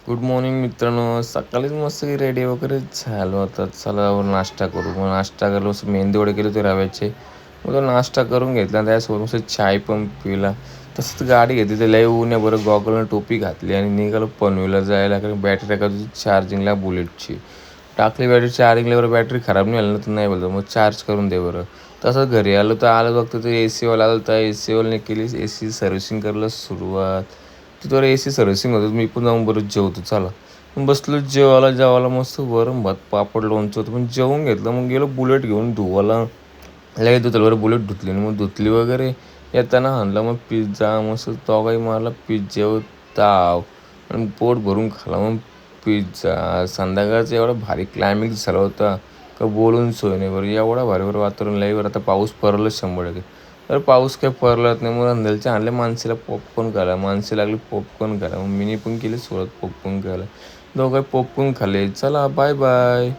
Good morning मित्रांनो. सकाळीच मस्त रेडी वगैरे झालो होता. चला नाश्ता करू. मग नाश्ता केलो, मेंदू वडे केले होते रव्याचे. मग तो नाश्ता करून घेतला. त्यासोबत मस्त चाय पण पिला. तसंच गाडी घेतली तर लय ऊन आहे बरं. गॉगल टोपी घातली आणि निघालो पनवेलला जायला. कारण बॅटरी टाकायची होती चार्जिंगला बुलेटची. टाकली बॅटरी चार्जिंगला, बरं बॅटरी खराब नाही झाली ना, तर नाही बोलतो मग चार्ज करून दे बरं. तसंच घरी आलो बघतो तर ए सीवाला आलं. तर ए सीवाल्याने केली ए सी सर्व्हिसिंग करायला सुरुवात. तिथवर ए सी सर्व्हिसिंग होतं. मी पण जाऊन बरं जेवतो चला. मग बसलो जेवायला मस्त वरण भात पापड लोणचं होतं. पण जेवून घेतलं. मग गेलो बुलेट घेऊन धुवायला. लगेच धुतलं बरं बुलेट धुतली. मग धुतली वगैरे येताना आणलं मग पिझ्झा मस्त तवाही मारला पिझ्झ्यावर ताव आणि पोट भरून खाला मग पिझ्झा. संध्याकाळचं एवढा भारी क्लायमॅक्स झाला होता का बोलून सोय नाही बरं. एवढा भारीवर वातावरण लईवर. आता पाऊस पडलंच 100%. तर पाऊस काही पडलाच नाही. मग अंधलच्या आणले माणसेला पॉपकॉर्न खायला. माणसे लागली पॉपकॉर्न खायला. मग मीनी पण केली सोबत पॉपकॉर्न खायला. दोघं पॉपकॉर्न खाल्ले. चला बाय बाय.